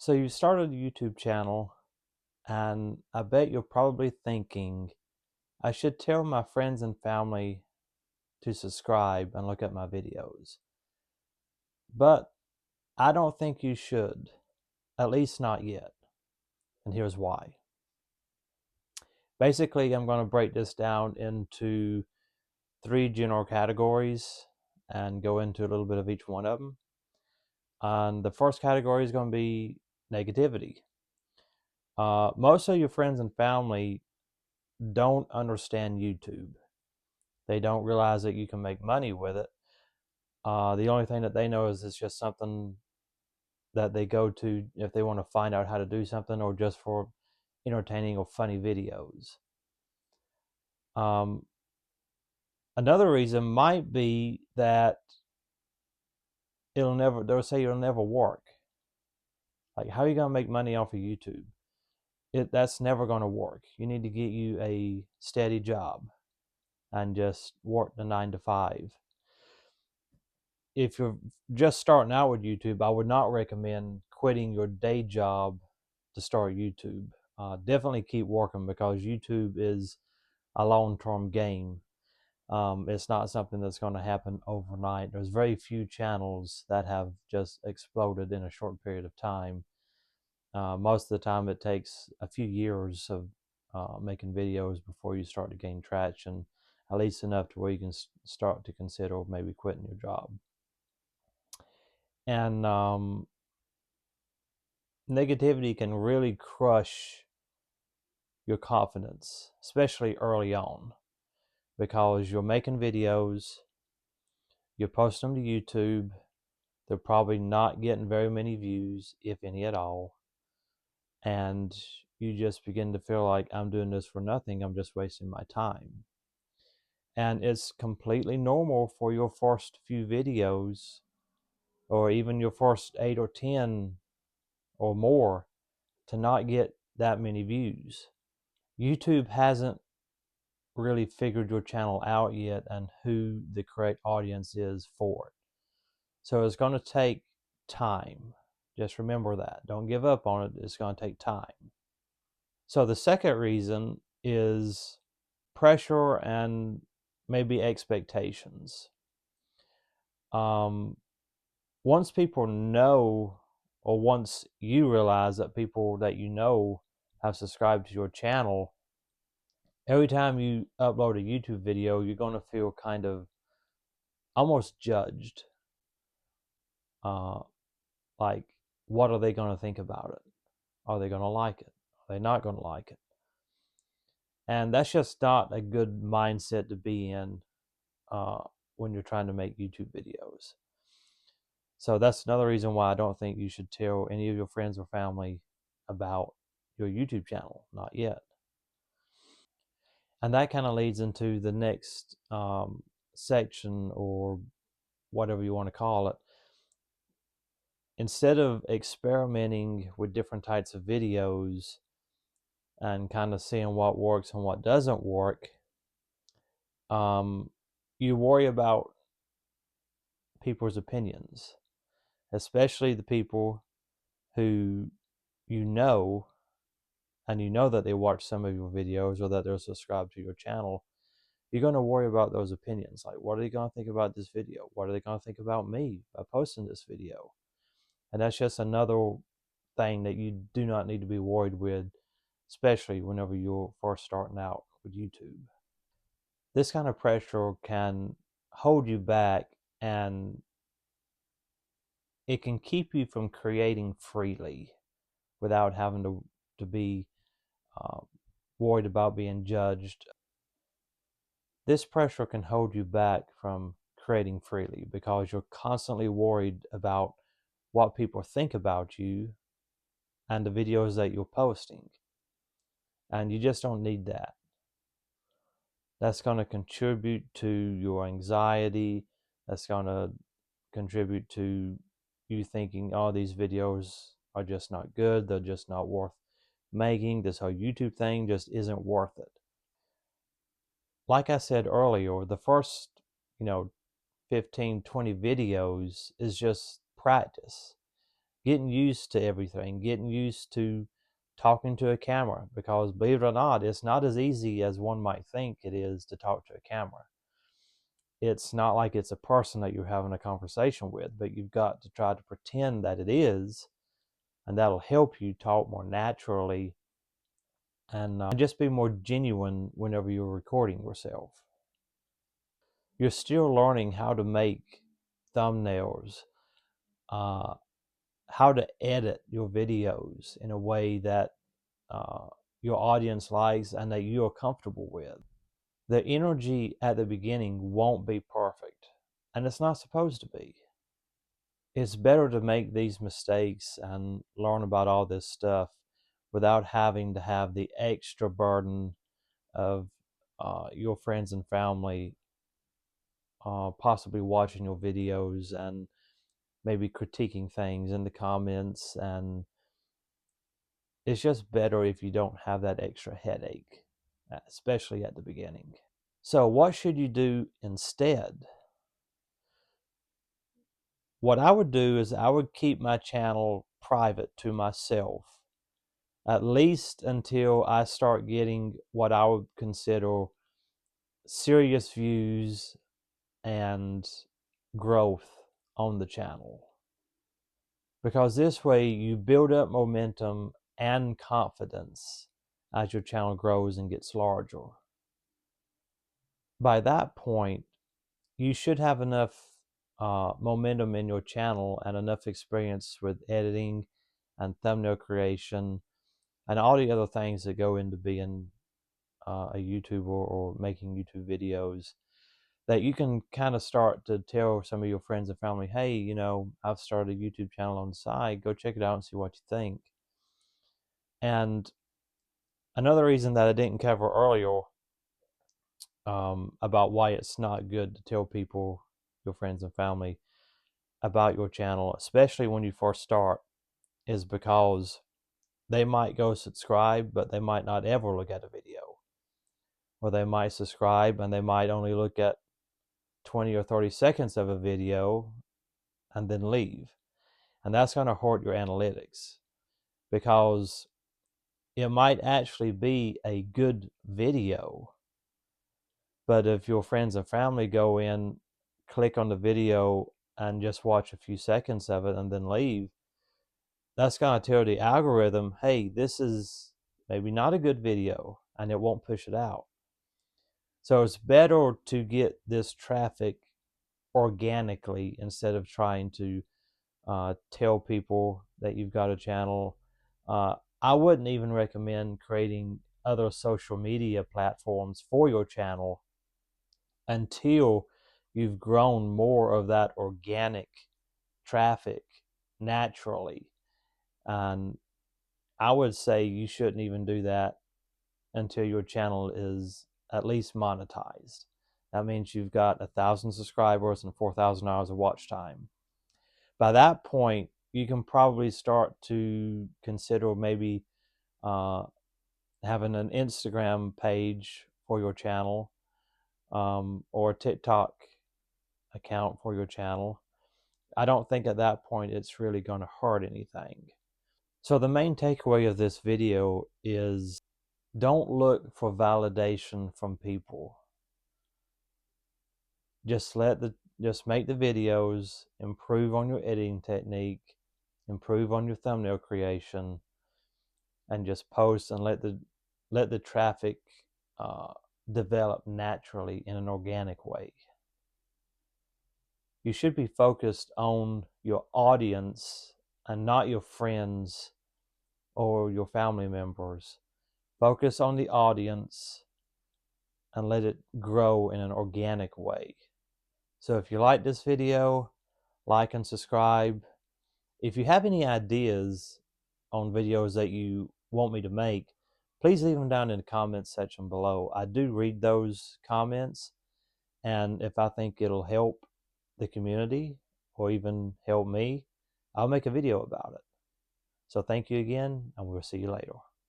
So you started a YouTube channel, and I bet you're probably thinking, I should tell my friends and family to subscribe and look at my videos. But I don't think you should, at least not yet. And here's why. Basically, I'm going to break this down into three general categories and go into a little bit of each one of them. And the first category is going to be negativity. Most of your friends and family don't understand YouTube. They don't realize that you can make money with it. The only thing that they know is it's just something that they go to if they want to find out how to do something or just for entertaining or funny videos. Um, Another reason might be that they'll say it'll never work. Like, how are you going to make money off of YouTube? That's never going to work. You need to get you a steady job and just work the 9 to 5. If you're just starting out with YouTube, I would not recommend quitting your day job to start YouTube. Definitely keep working because YouTube is a long-term game. It's not something that's going to happen overnight. There's very few channels that have just exploded in a short period of time. Most of the time, it takes a few years of making videos before you start to gain traction, at least enough to where you can start to consider maybe quitting your job. And negativity can really crush your confidence, especially early on, because you're making videos, you're posting them to YouTube, they're probably not getting very many views, if any at all, and you just begin to feel like, I'm doing this for nothing, I'm just wasting my time. And it's completely normal for your first few videos, or even your first 8 or 10 or more, to not get that many views. YouTube hasn't really figured your channel out yet and who the correct audience is for it. So it's going to take time. Just remember that. Don't give up on it. It's going to take time. So the second reason is pressure and maybe expectations. Once people know, or once you realize that people that you know have subscribed to your channel, every time you upload a YouTube video, you're going to feel kind of almost judged. Uh, like, what are they going to think about it? Are they going to like it? Are they not going to like it? And that's just not a good mindset to be in uh, when you're trying to make YouTube videos. So that's another reason why I don't think you should tell any of your friends or family about your YouTube channel. Not yet. And that kind of leads into the next section, or whatever you want to call it. Instead of experimenting with different types of videos and kind of seeing what works and what doesn't work, you worry about people's opinions, especially the people who you know, and you know that they watch some of your videos or that they're subscribed to your channel. You're going to worry about those opinions. Like, what are they going to think about this video? What are they going to think about me by posting this video? And that's just another thing that you do not need to be worried with, especially whenever you're first starting out with YouTube. This kind of pressure can hold you back, and it can keep you from creating freely without having to be uh, worried about being judged. This pressure can hold you back from creating freely because you're constantly worried about what people think about you and the videos that you're posting. And you just don't need that. That's going to contribute to your anxiety. That's going to contribute to you thinking, oh, these videos are just not good. They're just not worth making. This whole YouTube thing just isn't worth it. Like I said earlier, the first, 15, 20 videos is just practice. getting used to everything, getting used to talking to a camera, because believe it or not, it's not as easy as one might think it is to talk to a camera. It's not like it's a person that you're having a conversation with, but you've got to try to pretend that it is, and that'll help you talk more naturally and just be more genuine whenever you're recording yourself. You're still learning how to make thumbnails, how to edit your videos in a way that your audience likes and that you're comfortable with. The energy at the beginning won't be perfect, and it's not supposed to be. It's better to make these mistakes and learn about all this stuff without having to have the extra burden of your friends and family possibly watching your videos and maybe critiquing things in the comments. And it's just better if you don't have that extra headache, especially at the beginning. So what should you do instead? What I would do is I would keep my channel private to myself, at least until I start getting what I would consider serious views and growth on the channel. Because this way you build up momentum and confidence as your channel grows and gets larger. By that point, you should have enough momentum in your channel and enough experience with editing and thumbnail creation and all the other things that go into being a YouTuber or making YouTube videos, that you can kind of start to tell some of your friends and family, hey, you know, I've started a YouTube channel on the side, go check it out and see what you think. And another reason that I didn't cover earlier about why it's not good to tell people, your friends and family, about your channel, especially when you first start, is because they might go subscribe, but they might not ever look at a video. Or they might subscribe and they might only look at 20 or 30 seconds of a video and then leave. And that's going to hurt your analytics, because it might actually be a good video, but if your friends and family go in, click on the video and just watch a few seconds of it and then leave, that's going to tell the algorithm, hey, this is maybe not a good video, and it won't push it out. So it's better to get this traffic organically instead of trying to tell people that you've got a channel. I wouldn't even recommend creating other social media platforms for your channel until you've grown more of that organic traffic naturally. And I would say you shouldn't even do that until your channel is at least monetized. That means you've got 1,000 subscribers and 4,000 hours of watch time. By that point, you can probably start to consider maybe having an Instagram page for your channel, or a TikTok account for your channel. I don't think at that point it's really going to hurt anything. So the main takeaway of this video is, don't look for validation from people. Just make the videos, improve on your editing technique, improve on your thumbnail creation, and just post and let the traffic develop naturally in an organic way. You should be focused on your audience and not your friends or your family members. Focus on the audience and let it grow in an organic way. So if you like this video, like and subscribe. If you have any ideas on videos that you want me to make, please leave them down in the comments section below. I do read those comments, and if I think it'll help the community or even help me, I'll make a video about it. So thank you again, and we'll see you later.